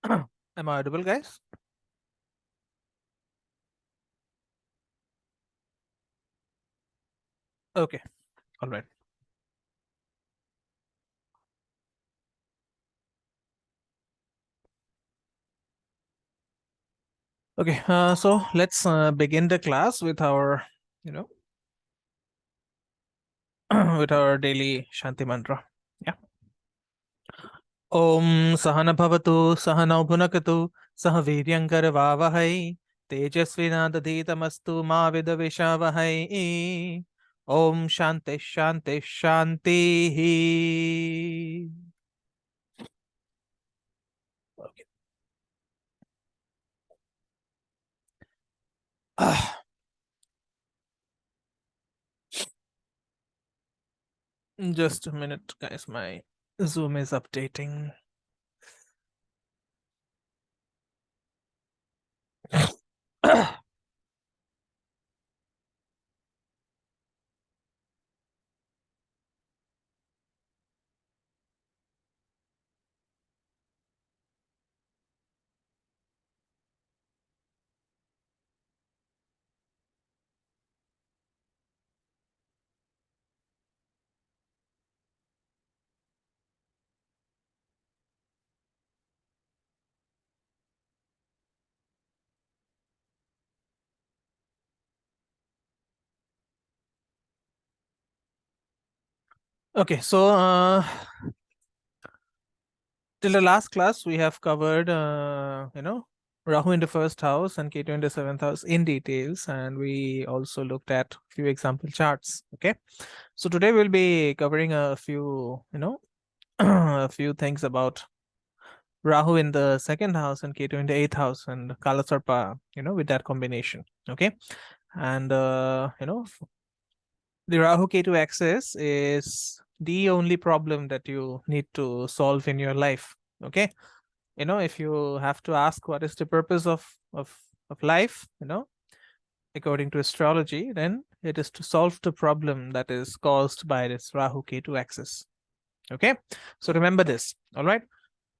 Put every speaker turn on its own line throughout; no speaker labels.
Am I audible, guys? Okay, all right. Okay, so let's begin the class with our, you know, with our daily Shanti mantra. Yeah. Om Sahana Bhavatu Sahanau Bhunakatu Sah Viryankar Vavahai Tejasvinadaditamastu Ma Vidavishavahai. Om Shanti Shanti Shanti. Okay. Ah, just a minute, guys. My Zoom is updating. Okay, so till the last class we have covered, Rahu in the first house and Ketu in the seventh house in details, and we also looked at a few example charts. Okay, so today we'll be covering a few, a few things about Rahu in the second house and Ketu in the eighth house and Kala Sarpa, with that combination. Okay, and the Rahu Ketu axis is the only problem that you need to solve in your life. Okay, if you have to ask what is the purpose of life, according to astrology, then it is to solve the problem that is caused by this Rahu Ketu axis. Okay, so remember this. All right.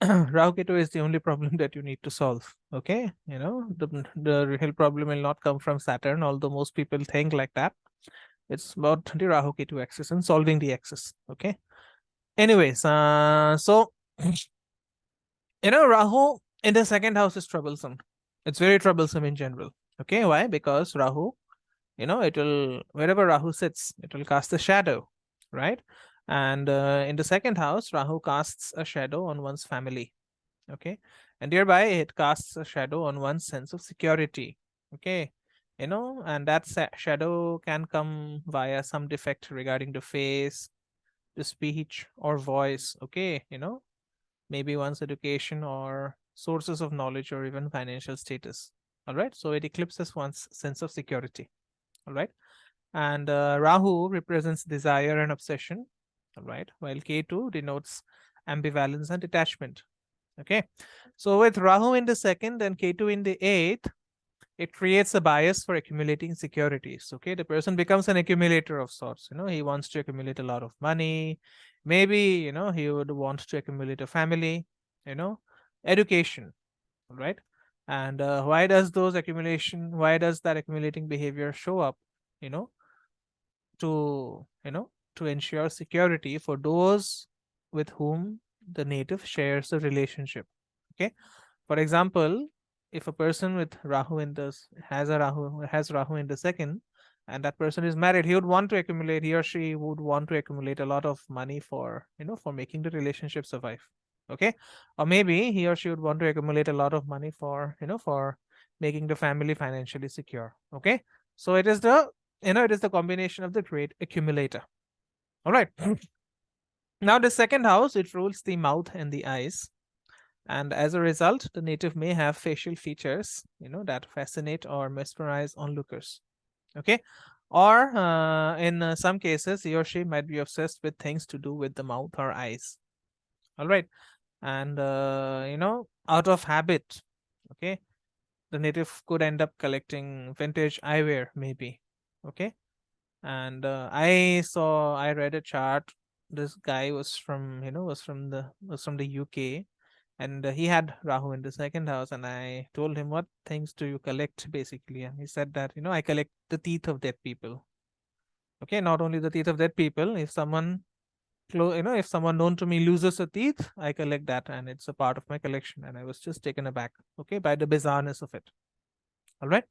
Rahu Ketu is the only problem that you need to solve. Okay, the real problem will not come from Saturn, although most people think like that. It's about the Rahu Ketu axis and solving the axis. Okay. Anyways, so Rahu in the second house is troublesome. It's very troublesome in general. Okay, why? Because Rahu, it will, wherever Rahu sits, it will cast a shadow, right? And in the second house, Rahu casts a shadow on one's family. Okay, and thereby it casts a shadow on one's sense of security. Okay, and that shadow can come via some defect regarding the face, the speech, or voice. Okay, maybe one's education or sources of knowledge or even financial status. All right, so it eclipses one's sense of security. All right, and Rahu represents desire and obsession. All right, while Ketu denotes ambivalence and detachment. Okay, so with Rahu in the second and Ketu in the eighth, it creates a bias for accumulating securities. Okay, the person becomes an accumulator of sorts. He wants to accumulate a lot of money. Maybe, he would want to accumulate a family, education, right? And why does that accumulating behavior show up? You know, to ensure security for those with whom the native shares a relationship. Okay, for example, if a person with Rahu in this has Rahu in the second, and that person is married, he or she would want to accumulate a lot of money for for making the relationship survive. Okay, or maybe he or she would want to accumulate a lot of money for for making the family financially secure. Okay, so it is the combination of the great accumulator. All right. Now the second house, it rules the mouth and the eyes, and as a result the native may have facial features that fascinate or mesmerize onlookers. Okay, or in some cases he or she might be obsessed with things to do with the mouth or eyes. All right, and out of habit, okay, the native could end up collecting vintage eyewear maybe. Okay, and I read a chart. This guy was from was from the UK, and he had Rahu in the second house, and I told him, what things do you collect basically? And he said that, I collect the teeth of dead people. Okay, not only the teeth of dead people, if someone if someone known to me loses a teeth, I collect that, and it's a part of my collection. And I was just taken aback, okay, by the bizarreness of it. All right.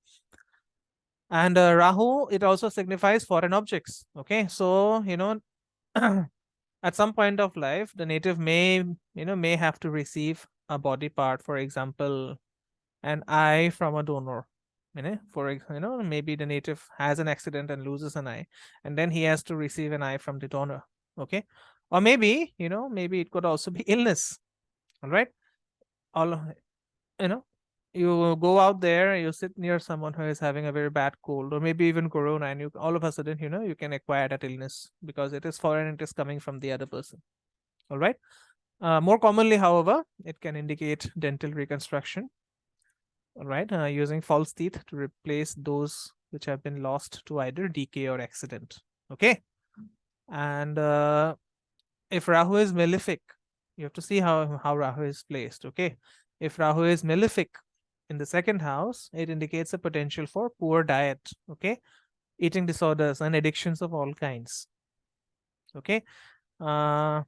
And Rahu, it also signifies foreign objects. Okay, so at some point of life, the native may have to receive a body part, for example, an eye from a donor. Maybe the native has an accident and loses an eye, and then he has to receive an eye from the donor. Okay, or maybe it could also be illness. All right, all you know you go out there, you sit near someone who is having a very bad cold, or maybe even corona, and you all of a sudden you can acquire that illness because it is foreign, it is coming from the other person. All right. More commonly, however, it can indicate dental reconstruction. All right, using false teeth to replace those which have been lost to either decay or accident. Okay. And if Rahu is malefic, you have to see how Rahu is placed. Okay. If Rahu is malefic in the second house, it indicates a potential for poor diet. Okay. Eating disorders and addictions of all kinds. Okay. Now,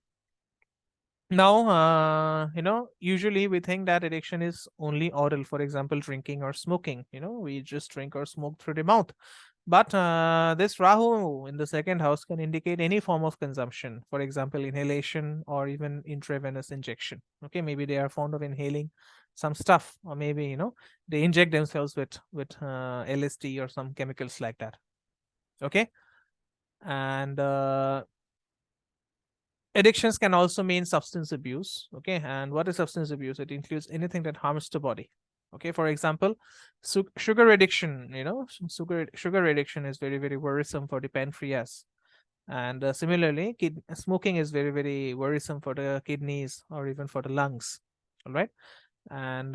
usually we think that addiction is only oral, for example, drinking or smoking. We just drink or smoke through the mouth. But this Rahu in the second house can indicate any form of consumption, for example, inhalation or even intravenous injection. Okay, maybe they are fond of inhaling some stuff, or maybe they inject themselves with LSD or some chemicals like that. Okay, and addictions can also mean substance abuse. Okay, and what is substance abuse? It includes anything that harms the body. Okay, for example, sugar addiction. Sugar addiction is very, very worrisome for the pancreas. And similarly, smoking is very, very worrisome for the kidneys or even for the lungs. All right. And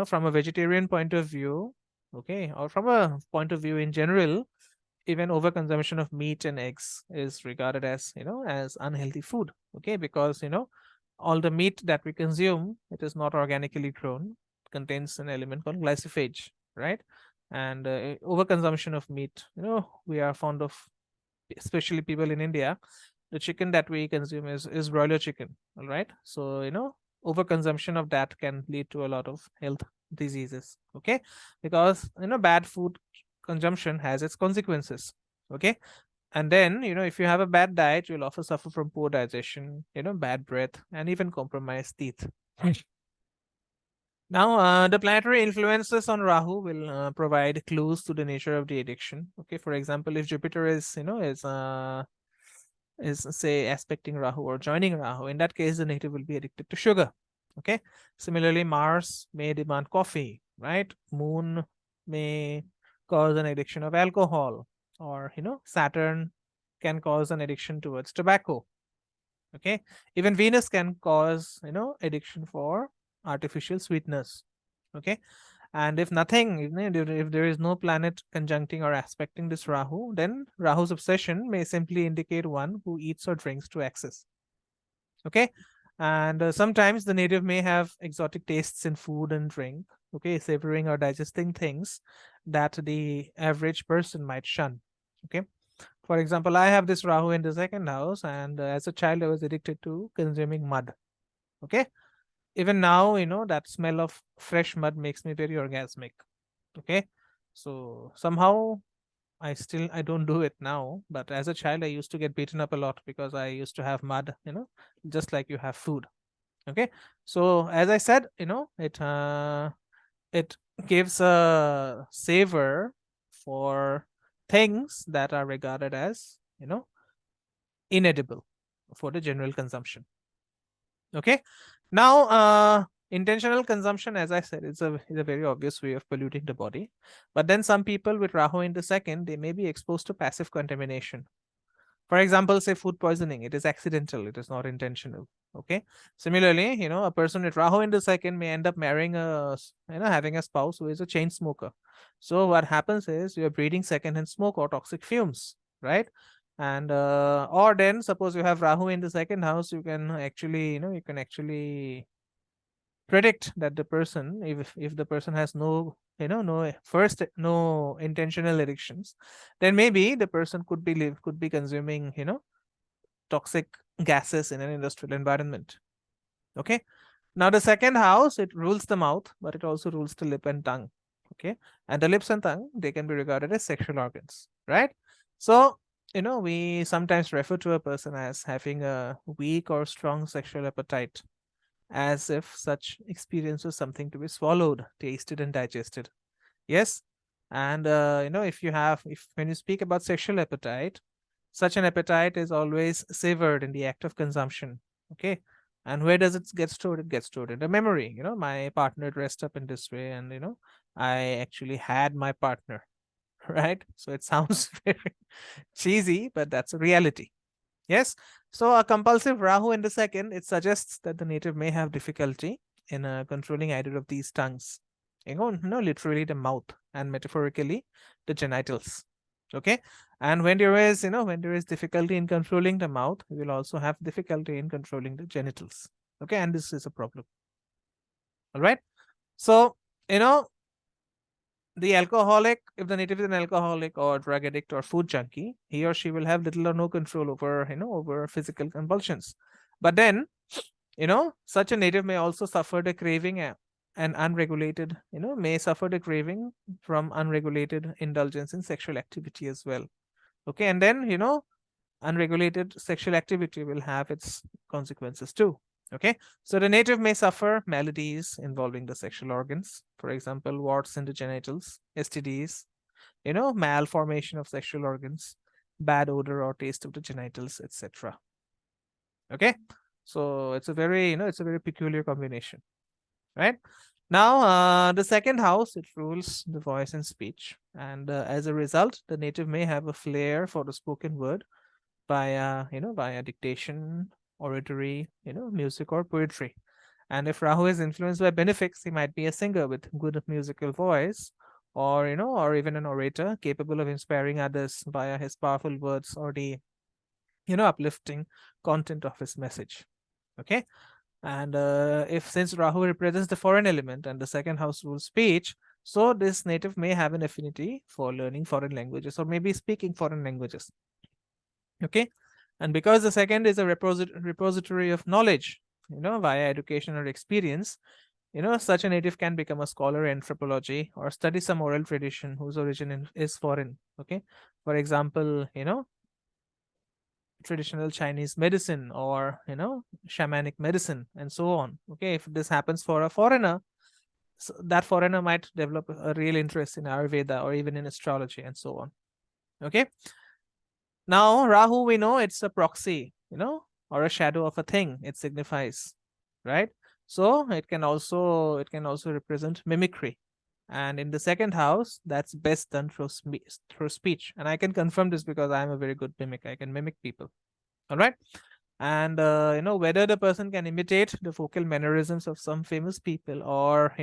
from a vegetarian point of view, okay, or from a point of view in general, even overconsumption of meat and eggs is regarded as unhealthy food. Okay, because all the meat that we consume, it is not organically grown, contains an element called glyphosate, right? And overconsumption of meat, we are fond of, especially people in India, the chicken that we consume is broiler chicken. All right, so overconsumption of that can lead to a lot of health diseases. Okay, because bad food consumption has its consequences. Okay, and then if you have a bad diet, you'll also suffer from poor digestion, bad breath, and even compromised teeth. Now, the planetary influences on Rahu will provide clues to the nature of the addiction. Okay, for example, if Jupiter is say aspecting Rahu or joining Rahu, in that case, the native will be addicted to sugar. Okay, similarly, Mars may demand coffee, right? Moon may cause an addiction of alcohol, or Saturn can cause an addiction towards tobacco. Okay, even Venus can cause addiction for artificial sweetness. Okay, and if nothing, if there is no planet conjuncting or aspecting this Rahu, then Rahu's obsession may simply indicate one who eats or drinks to excess. Okay, and sometimes the native may have exotic tastes in food and drink. Okay, savoring or digesting things that the average person might shun. Okay, for example, I have this Rahu in the second house, and as a child, I was addicted to consuming mud. Okay, even now, that smell of fresh mud makes me very orgasmic. Okay, so somehow I don't do it now, but as a child I used to get beaten up a lot because I used to have mud, just like you have food. Okay, so as I said, it gives a savor for things that are regarded as inedible for the general consumption. Okay, now intentional consumption, as I said, is a very obvious way of polluting the body. But then some people with Rahu in the second, they may be exposed to passive contamination. For example, say food poisoning, it is accidental, it is not intentional. Okay, similarly, a person with Rahu in the second may end up marrying having a spouse who is a chain smoker. So what happens is you're breeding secondhand smoke or toxic fumes, right? And or then suppose you have Rahu in the second house, you can actually predict that the person, if the person has no, no intentional addictions, then maybe the person could be consuming, toxic gases in an industrial environment. Okay. Now the second house, it rules the mouth, but it also rules the lip and tongue. Okay. And the lips and tongue, they can be regarded as sexual organs, right? So, we sometimes refer to a person as having a weak or strong sexual appetite, as if such experience was something to be swallowed, tasted, and digested. Yes. And, if when you speak about sexual appetite, such an appetite is always savored in the act of consumption. Okay. And where does it get stored? It gets stored in the memory. My partner dressed up in this way, and I actually had my partner, right? So it sounds very cheesy, but that's a reality. Yes. So a compulsive Rahu in the second, it suggests that the native may have difficulty in controlling either of these tongues. Literally the mouth, and metaphorically the genitals. Okay. And when there is difficulty in controlling the mouth, we will also have difficulty in controlling the genitals. Okay. And this is a problem. All right. So, the alcoholic, if the native is an alcoholic or drug addict or food junkie, he or she will have little or no control over, over physical compulsions. But then, such a native may also suffer the craving and unregulated, may suffer the craving from unregulated indulgence in sexual activity as well. Okay. And then, unregulated sexual activity will have its consequences too. Okay. So the native may suffer maladies involving the sexual organs, for example, warts in the genitals, STDs, malformation of sexual organs, bad odor or taste of the genitals, etc. Okay. So it's a very, it's a very peculiar combination, right? Now, the second house, it rules the voice and speech. And as a result, the native may have a flair for the spoken word via dictation, oratory, music or poetry. And if Rahu is influenced by benefics, he might be a singer with good musical voice, or even an orator capable of inspiring others via his powerful words or the, uplifting content of his message. Okay. And if since Rahu represents the foreign element and the second house rules speech, so this native may have an affinity for learning foreign languages or maybe speaking foreign languages. Okay. And because the second is a repository of knowledge, via education or experience, such a native can become a scholar in anthropology or study some oral tradition whose origin is foreign. Okay. For example, traditional Chinese medicine or, shamanic medicine and so on. Okay. If this happens for a foreigner, so that foreigner might develop a real interest in Ayurveda or even in astrology and so on. Okay. Now, Rahu, we know it's a proxy, or a shadow of a thing. It signifies, right? So it can also represent mimicry. And in the second house, that's best done through speech. And I can confirm this because I'm a very good mimic. I can mimic people. All right. And whether the person can imitate the vocal mannerisms of some famous people or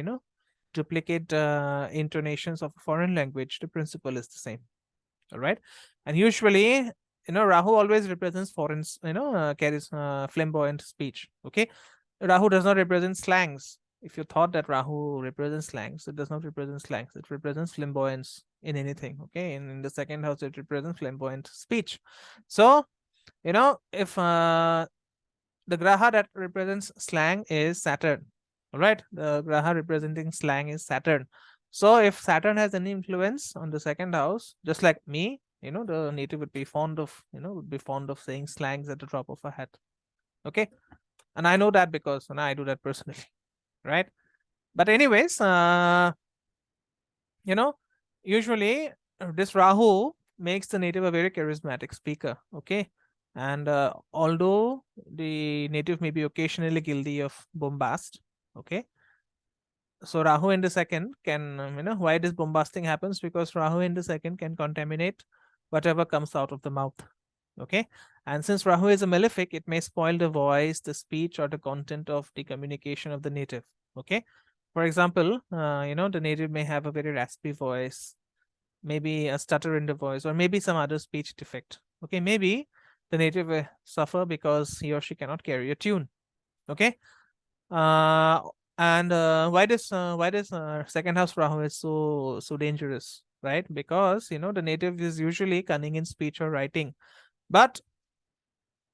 duplicate intonations of a foreign language, the principle is the same. All right. And usually, Rahu always represents foreign, carries flamboyant speech. Okay. Rahu does not represent slangs. If you thought that Rahu represents slangs, it does not represent slangs. It represents flamboyance in anything. Okay. And in the second house, it represents flamboyant speech. So, if the graha that represents slang is Saturn, all right, the graha representing slang is Saturn. So if Saturn has any influence on the second house, just like me, the native would be fond of, saying slangs at the drop of a hat. Okay. And I know that because I do that personally, right? But anyways, usually this Rahu makes the native a very charismatic speaker. Okay. And although the native may be occasionally guilty of bombast, okay. So Rahu in the second can, why this bombasting happens? Because Rahu in the second can contaminate whatever comes out of the mouth. Okay. And since Rahu is a malefic, it may spoil the voice, the speech, or the content of the communication of the native. Okay. For example, the native may have a very raspy voice, maybe a stutter in the voice, or maybe some other speech defect. Okay. Maybe the native will suffer because he or she cannot carry a tune. Okay. And why this second house Rahu is so dangerous, right? Because the native is usually cunning in speech or writing, but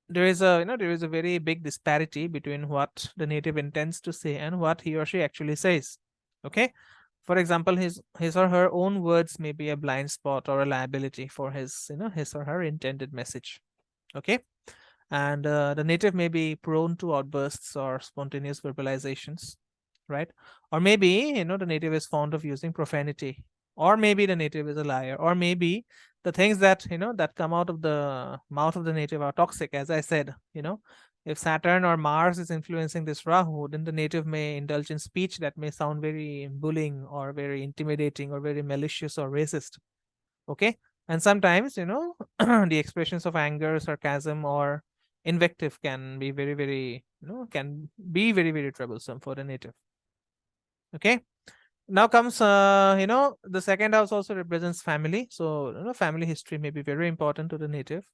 there is a very big disparity between what the native intends to say and what he or she actually says. Okay, for example, his or her own words may be a blind spot or a liability for his or her intended message. Okay, and the native may be prone to outbursts or spontaneous verbalizations, right? Or maybe the native is fond of using profanity, or maybe the native is a liar, or maybe the things that that come out of the mouth of the native are toxic, as I said. If Saturn or Mars is influencing this Rahu, then the native may indulge in speech that may sound very bullying or very intimidating or very malicious or racist. Okay, and sometimes the expressions of anger, sarcasm, or invective can be very troublesome for the native. Okay, now comes the second house also represents family, so family history may be very important to the native,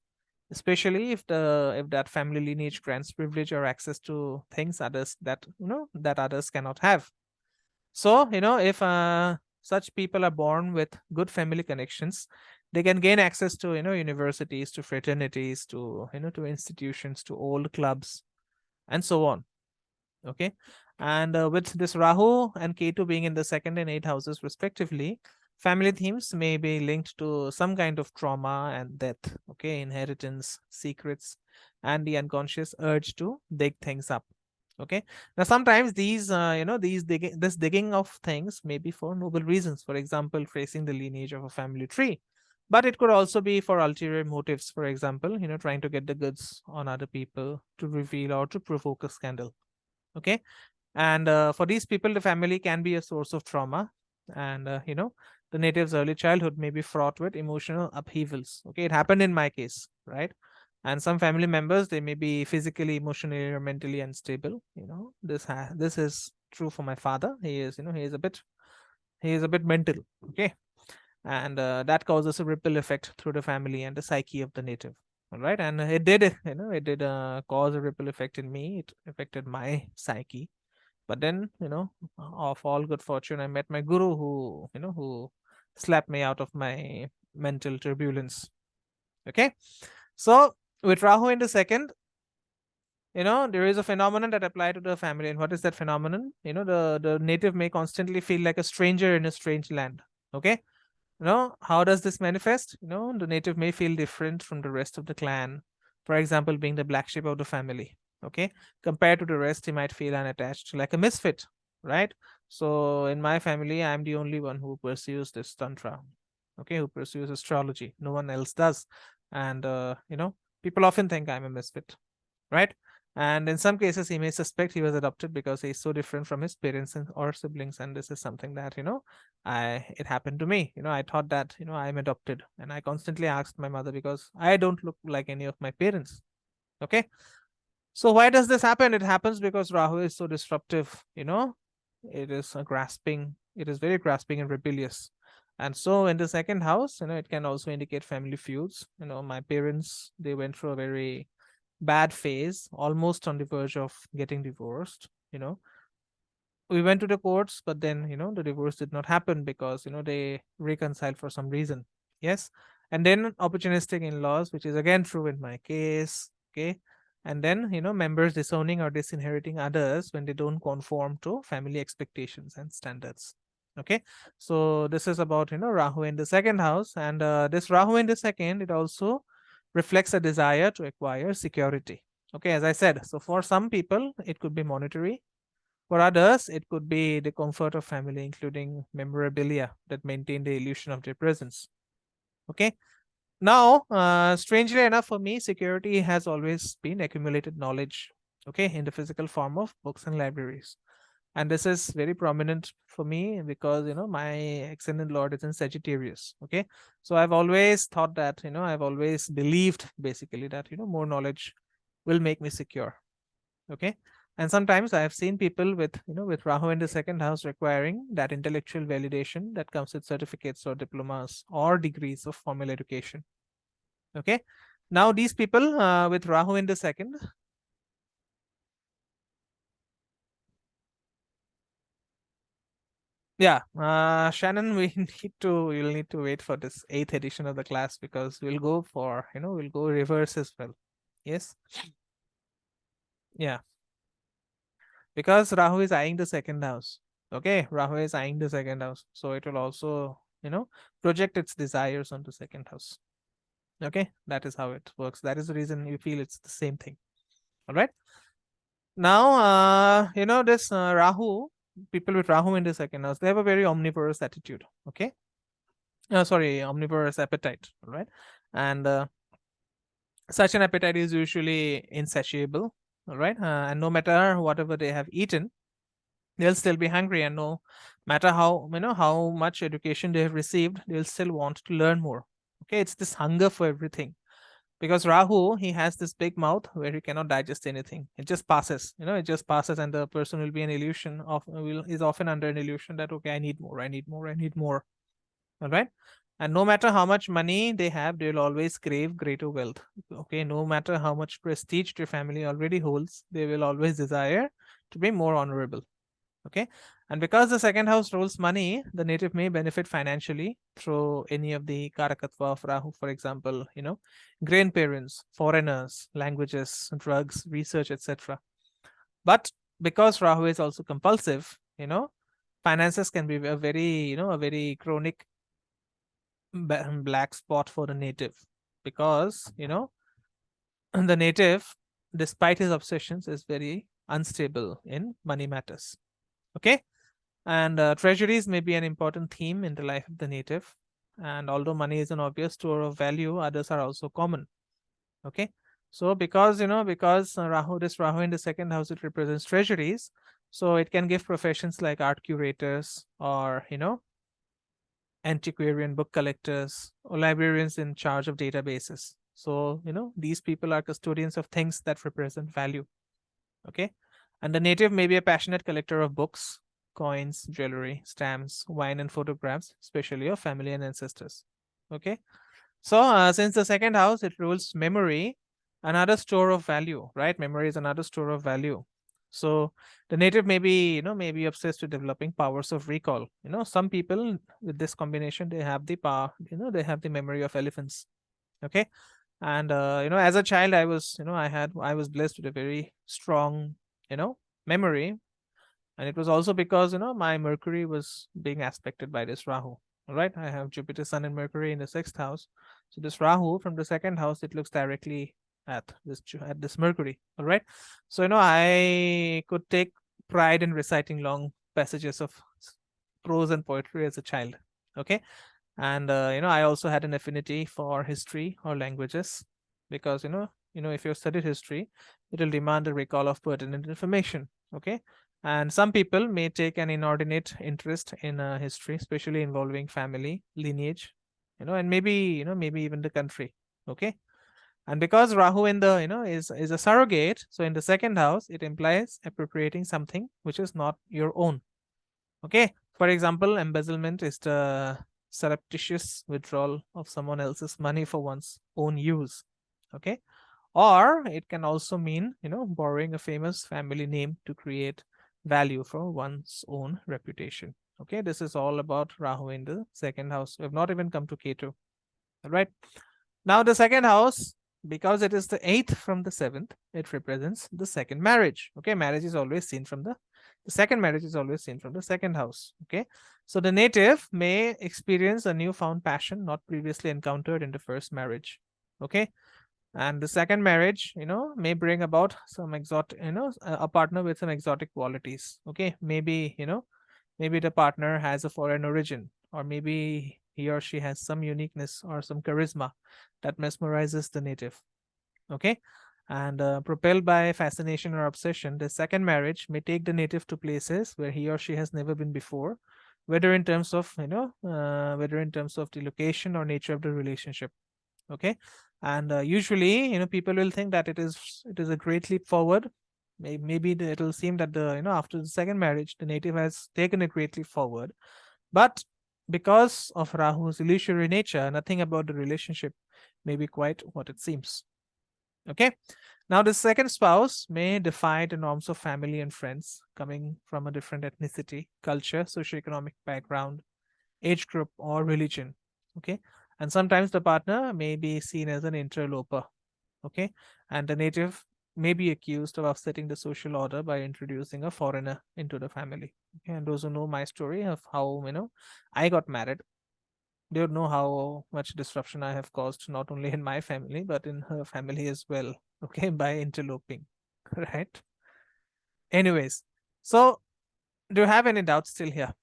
especially if that family lineage grants privilege or access to things others that others cannot have. So, if such people are born with good family connections, they can gain access to, universities, to fraternities, to institutions, to old clubs, and so on. Okay. And with this Rahu and Ketu being in the second and eighth houses, respectively, family themes may be linked to some kind of trauma and death. Okay. Inheritance, secrets, and the unconscious urge to dig things up. Okay, now sometimes these this digging of things may be for noble reasons, for example tracing the lineage of a family tree, but it could also be for ulterior motives, for example trying to get the goods on other people, to reveal or to provoke a scandal. Okay, and for these people the family can be a source of trauma, and the native's early childhood may be fraught with emotional upheavals. Okay, it happened in my case, right? And some family members, they may be physically, emotionally, or mentally unstable. This is true for my father. He is a bit mental. Okay, and that causes a ripple effect through the family and the psyche of the native. All right, and it did cause a ripple effect in me. It affected my psyche, but then of all good fortune, I met my guru who slapped me out of my mental turbulence. Okay, so with Rahu in the second, there is a phenomenon that apply to the family. And what is that phenomenon? The native may constantly feel like a stranger in a strange land. Okay, how does this manifest? The native may feel different from the rest of the clan, for example being the black sheep of the family. Okay, compared to the rest he might feel unattached, like a misfit, right? So in my family I'm the only one who pursues this tantra. Okay, who pursues astrology, no one else does. And people often think I'm a misfit, right? And in some cases, he may suspect he was adopted because he's so different from his parents or siblings. And this is something that, it happened to me. I thought that, I'm adopted. And I constantly asked my mother because I don't look like any of my parents. Okay. So why does this happen? It happens because Rahu is so disruptive, it is very grasping and rebellious. And so in the second house, it can also indicate family feuds. My parents, they went through a very bad phase, almost on the verge of getting divorced. We went to the courts, but then the divorce did not happen because they reconciled for some reason. Yes, and then opportunistic in-laws, which is again true in my case. Okay, and then members disowning or disinheriting others when they don't conform to family expectations and standards. Okay, so this is about Rahu in the second house, and this Rahu in the second, it also reflects a desire to acquire security. Okay, as I said, so for some people it could be monetary, for others it could be the comfort of family, including memorabilia that maintain the illusion of their presence. Okay, now strangely enough for me, security has always been accumulated knowledge, okay, in the physical form of books and libraries. And this is very prominent for me because my ascendant lord is in Sagittarius. Okay, so I've always thought that I've always believed basically that more knowledge will make me secure. Okay, and sometimes I have seen people with Rahu in the second house requiring that intellectual validation that comes with certificates or diplomas or degrees of formal education. Okay, now these people with Rahu in the second, Yeah, Shannon, you'll need to wait for this 8th edition of the class, because we'll go for, we'll go reverse as well. Yes. Yeah, because Rahu is eyeing the second house. Okay, Rahu is eyeing the second house, so it will also, project its desires on the second house. Okay, that is how it works. That is the reason you feel it's the same thing. All right. Now, this Rahu, people with Rahu in the second house, they have a very omnivorous attitude. Okay. Sorry, omnivorous appetite. All right. And such an appetite is usually insatiable. All right. And no matter whatever they have eaten, they'll still be hungry, and no matter how much education they have received, they'll still want to learn more. Okay, it's this hunger for everything, because Rahu, he has this big mouth where he cannot digest anything. It just passes, it just passes, and the person will be an illusion of will is often under an illusion that, okay, I need more, I need more, I need more. All right. And no matter how much money they have, they will always crave greater wealth. Okay, no matter how much prestige their family already holds, they will always desire to be more honorable. Okay, and because the second house rules money, the native may benefit financially through any of the karakatva of Rahu. For example, grandparents, foreigners, languages, drugs, research, etc. But because Rahu is also compulsive, finances can be a very chronic black spot for the native, because the native, despite his obsessions, is very unstable in money matters. Okay. And treasuries may be an important theme in the life of the native. And although money is an obvious store of value, others are also common. Okay. So because, this Rahu in the second house, it represents treasuries. So it can give professions like art curators, or, antiquarian book collectors, or librarians in charge of databases. So, these people are custodians of things that represent value. Okay. And the native may be a passionate collector of books, coins, jewelry, stamps, wine, and photographs, especially of family and ancestors. Okay. So, since the second house, it rules memory, another store of value, right? Memory is another store of value. So, the native may be, obsessed with developing powers of recall. Some people with this combination, they have the power, they have the memory of elephants. Okay. And as a child, I was, I was blessed with a very strong, memory. And it was also because, my Mercury was being aspected by this Rahu. All right. I have Jupiter, Sun, and Mercury in the 6th house. So this Rahu from the second house, it looks directly at this Mercury. All right. So, I could take pride in reciting long passages of prose and poetry as a child. Okay. And I also had an affinity for history or languages, because if you studied history, it will demand a recall of pertinent information. Okay. And some people may take an inordinate interest in history, especially involving family lineage, and maybe even the country. Okay. And because Rahu in the is a surrogate, so in the second house, it implies appropriating something which is not your own. Okay. For example, embezzlement is the surreptitious withdrawal of someone else's money for one's own use. Okay. Or it can also mean, borrowing a famous family name to create value for one's own reputation. Okay. This is all about Rahu in the second house. We have not even come to Ketu. All right. Now, the second house, because it is the 8th from the 7th, it represents the second marriage. Okay. Marriage is always seen from the second marriage is always seen from the second house. Okay. So the native may experience a newfound passion not previously encountered in the first marriage. Okay. And the second marriage, may bring about some exotic, a partner with some exotic qualities. Okay. Maybe, maybe the partner has a foreign origin, or maybe he or she has some uniqueness or some charisma that mesmerizes the native. Okay. And propelled by fascination or obsession, the second marriage may take the native to places where he or she has never been before, whether in terms of, whether in terms of the location or nature of the relationship. Okay. And usually, people will think that it is a great leap forward. Maybe it will seem that after the second marriage, the native has taken a great leap forward. But because of Rahu's illusory nature, nothing about the relationship may be quite what it seems. Okay. Now, the second spouse may defy the norms of family and friends, coming from a different ethnicity, culture, socioeconomic background, age group, or religion. Okay. And sometimes the partner may be seen as an interloper. Okay. And the native may be accused of upsetting the social order by introducing a foreigner into the family. Okay. And those who know my story of how, I got married, they would know how much disruption I have caused, not only in my family, but in her family as well. Okay. By interloping. Right. Anyways. So, do you have any doubts still here?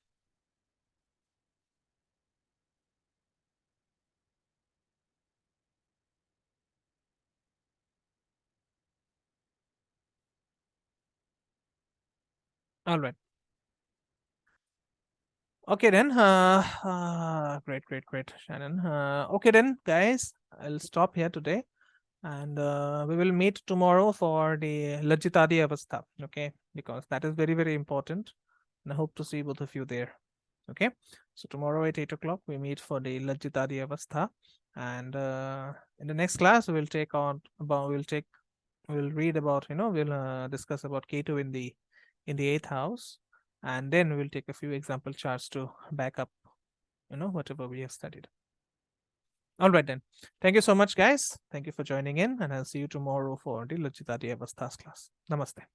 All right. Okay then. Great, Shannon. Okay then, guys. I'll stop here today, and we will meet tomorrow for the Lajitadi Avastha. Okay, because that is very very important, and I hope to see both of you there. Okay, so tomorrow at 8 o'clock we meet for the Lajitadi Avastha, and in the next class we'll read about, we'll discuss about Ketu in the eighth house, and then we'll take a few example charts to back up, whatever we have studied. All right then. Thank you so much, guys. Thank you for joining in, and I'll see you tomorrow for the Lajitadi Avasthas class. Namaste.